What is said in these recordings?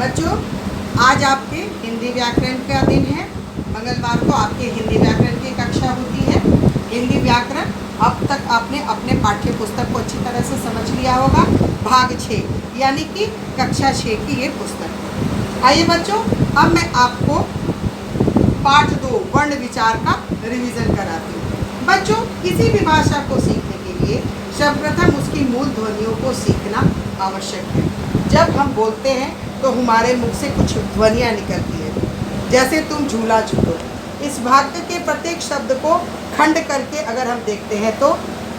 बच्चों, आज आपके हिंदी व्याकरण का दिन है। मंगलवार को आपके हिंदी व्याकरण की कक्षा होती है। हिंदी व्याकरण अब तक आपने अपने पाठ्य पुस्तक को अच्छी तरह से समझ लिया होगा। भाग 6 यानी कि कक्षा 6 की ये पुस्तक है। आइए बच्चों, अब मैं आपको पाठ 2 वर्ण विचार का रिवीजन कराती हूँ। बच्चों, किसी भी भाषा को सीखने के लिए सर्वप्रथम उसकी मूल ध्वनियों को सीखना आवश्यक है। जब हम बोलते हैं तो हमारे मुख से कुछ ध्वनियाँ निकलती है, जैसे तुम झूला झूलो। इस वाक्य के प्रत्येक शब्द को खंड करके अगर हम देखते हैं तो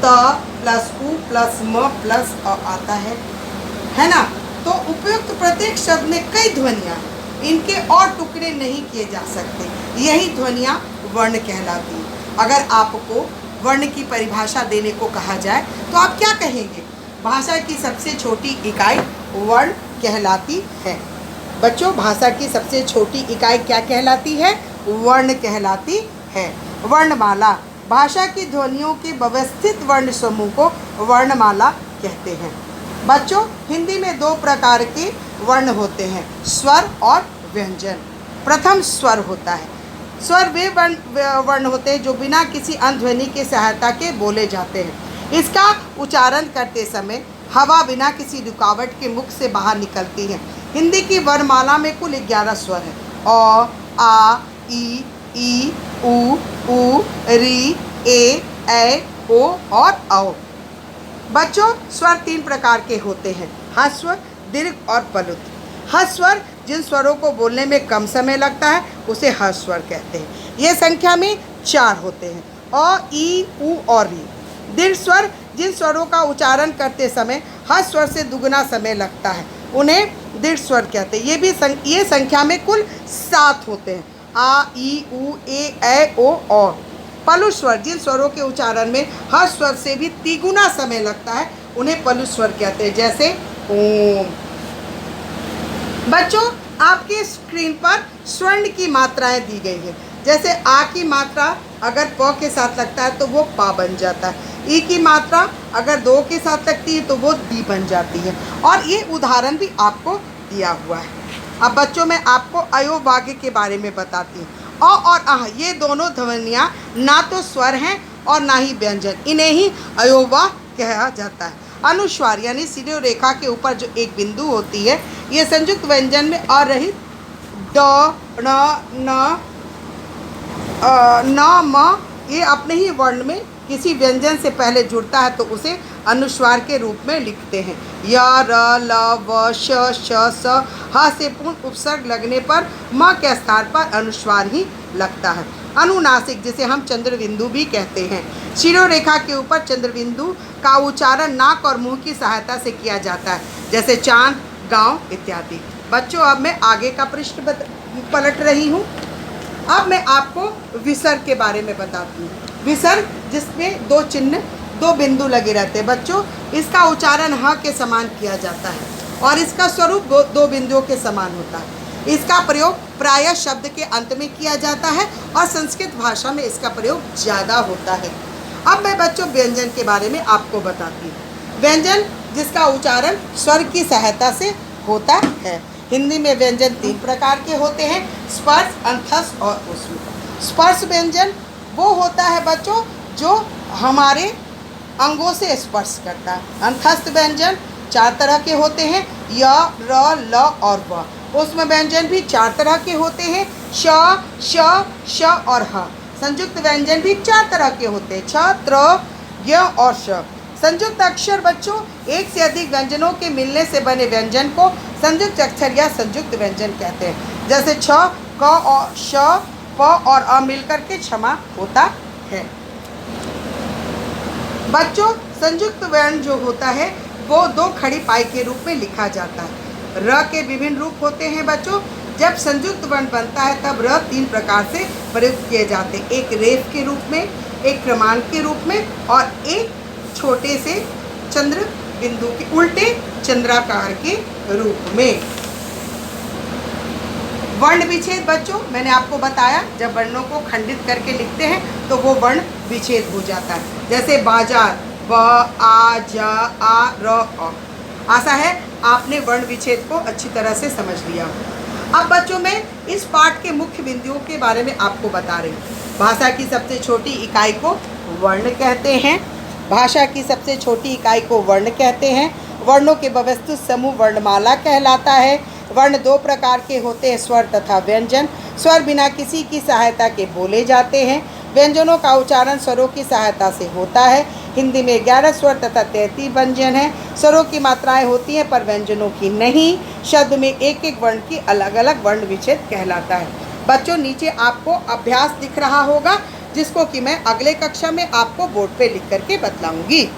त प्लस उ प्लस म प्लस अ आता है ना। तो उपयुक्त प्रत्येक शब्द में कई ध्वनियाँ, इनके और टुकड़े नहीं किए जा सकते। यही ध्वनियाँ वर्ण कहलाती हैं। अगर आपको वर्ण की परिभाषा देने को कहा जाए तो आप क्या कहेंगे? भाषा की सबसे छोटी इकाई वर्ण कहलाती है। बच्चों, भाषा की सबसे छोटी इकाई क्या कहलाती है? वर्ण कहलाती है। वर्णमाला भाषा की ध्वनियों के व्यवस्थित वर्ण समूह को वर्णमाला कहते हैं। बच्चों, हिंदी में 2 प्रकार के वर्ण होते हैं, स्वर और व्यंजन। प्रथम स्वर होता है। स्वर वे वर्ण होते हैं जो बिना किसी अंतध्वनि की सहायता के बोले जाते हैं। इसका उच्चारण करते समय हवा बिना किसी रुकावट के मुख से बाहर निकलती है। हिंदी की वर्णमाला में कुल 11 स्वर हैं। अ, आ, ई, उ, री, ए, ओ और औ। बच्चों, स्वर 3 प्रकार के होते हैं, ह्रस्व, दीर्घ और प्लुत। ह्रस्व स्वर जिन स्वरों को बोलने में कम समय लगता है उसे ह्रस्व स्वर कहते हैं। ये संख्या में 4 होते हैं, अ, ई, उ और री। दीर्घ स्वर जिन स्वरों का उच्चारण करते समय ह्रस्व स्वर से दुगना समय लगता है उन्हें दीर्घ स्वर कहते हैं। ये संख्या में कुल 7 होते हैं, आ, ई, उ, ए, ओ और। प्लुत स्वर जिन स्वरों के उच्चारण में ह्रस्व स्वर से भी तिगुना समय लगता है उन्हें प्लुत स्वर कहते हैं, जैसे ओम। बच्चों, आपकी स्क्रीन पर स्वर्ण की मात्राएं दी गई है। जैसे आ की मात्रा अगर प के साथ लगता है तो वो पा बन जाता है। ई की मात्रा अगर 2 के साथ लगती है तो वो दी बन जाती है। और ये उदाहरण भी आपको दिया हुआ है। अब बच्चों, मैं आपको अयोवाक्य के बारे में बताती हूँ। अ और अह ये दोनों ध्वनियाँ ना तो स्वर हैं और ना ही व्यंजन, इन्हें ही अयोवाक्य कहा जाता है। अनुस्वार यानी सिर रेखा के ऊपर जो एक बिंदु होती है, ये संयुक्त व्यंजन में अरहित ड, न, म ये अपने ही वर्ण में किसी व्यंजन से पहले जुड़ता है तो उसे अनुस्वार के रूप में लिखते हैं। य, र, ल, व, श, स, ह से पूर्ण उपसर्ग लगने पर म के स्थान पर अनुस्वार ही लगता है। अनुनासिक जिसे हम चंद्रबिंदु भी कहते हैं। शिरोरेखा के ऊपर चंद्रबिंदु का उच्चारण नाक और मुंह की सहायता से किया जाता है, जैसे चांद, गांव इत्यादि। बच्चों, अब मैं आगे का पृष्ठ पलट रही हूँ। अब मैं आपको विसर्ग के बारे में बताती हूँ। विसर्ग जिसमें 2 चिन्ह, 2 बिंदु लगे रहते हैं। बच्चों, इसका उच्चारण ह के समान किया जाता है और इसका स्वरूप 2 बिंदुओं के समान होता है। इसका प्रयोग प्रायः शब्द के अंत में किया जाता है और संस्कृत भाषा में इसका प्रयोग ज़्यादा होता है। अब मैं बच्चों व्यंजन के बारे में आपको बताती हूँ। व्यंजन जिसका उच्चारण स्वर की सहायता से होता है। हिंदी में व्यंजन 3 प्रकार के होते हैं, स्पर्श, अंतस्थ और ऊष्म। स्पर्श व्यंजन वो होता है बच्चों जो हमारे अंगों से स्पर्श करता है। अंतस्थ व्यंजन 4 तरह के होते हैं, य, र, ल और व। ऊष्म व्यंजन भी 4 तरह के होते हैं, श, श और ह। संयुक्त व्यंजन भी 4 तरह के होते हैं, छ, त्र, य और श। संयुक्त अक्षर बच्चों एक से अधिक व्यंजनों के मिलने से बने व्यंजन को संयुक्त अक्षर या संयुक्त व्यंजन कहते हैं, जैसे छ, क और श, प और अ मिलकर के क्षमा होता है। बच्चों, संयुक्त वर्ण जो होता है वो 2 खड़ी पाई के रूप में लिखा जाता है। र के विभिन्न रूप होते हैं बच्चों। जब संयुक्त वर्ण बनता है तब र 3 प्रकार से प्रयुक्त किए जाते हैं, एक रेफ के रूप में, एक क्रमांक के रूप में और एक छोटे से चंद्र बिंदु के उल्टे चंद्राकार के रूप में। वर्ण विच्छेद बच्चों मैंने आपको बताया, जब वर्णों को खंडित करके लिखते हैं तो वो वर्ण विच्छेद हो जाता है, जैसे बाजार, ब, आ, ज, आ, र, अ। आशा है आपने वर्ण विच्छेद को अच्छी तरह से समझ लिया। अब बच्चों में इस पाठ के मुख्य बिंदुओं के बारे में आपको बता रही हूँ। भाषा की सबसे छोटी इकाई को वर्ण कहते हैं। भाषा की सबसे छोटी इकाई को वर्ण कहते हैं। वर्णों के व्यवस्थित समूह वर्णमाला कहलाता है। वर्ण दो प्रकार के होते हैं, स्वर तथा व्यंजन। स्वर बिना किसी की सहायता के बोले जाते हैं। व्यंजनों का उच्चारण स्वरों की सहायता से होता है। हिंदी में 11 स्वर तथा 33 व्यंजन हैं। स्वरों की मात्राएं होती हैं पर व्यंजनों की नहीं। शब्द में एक एक वर्ण की अलग अलग वर्ण विच्छेद कहलाता है। बच्चों, नीचे आपको अभ्यास दिख रहा होगा, जिसको कि मैं अगले कक्षा में आपको बोर्ड पे लिख करके बतलाऊंगी।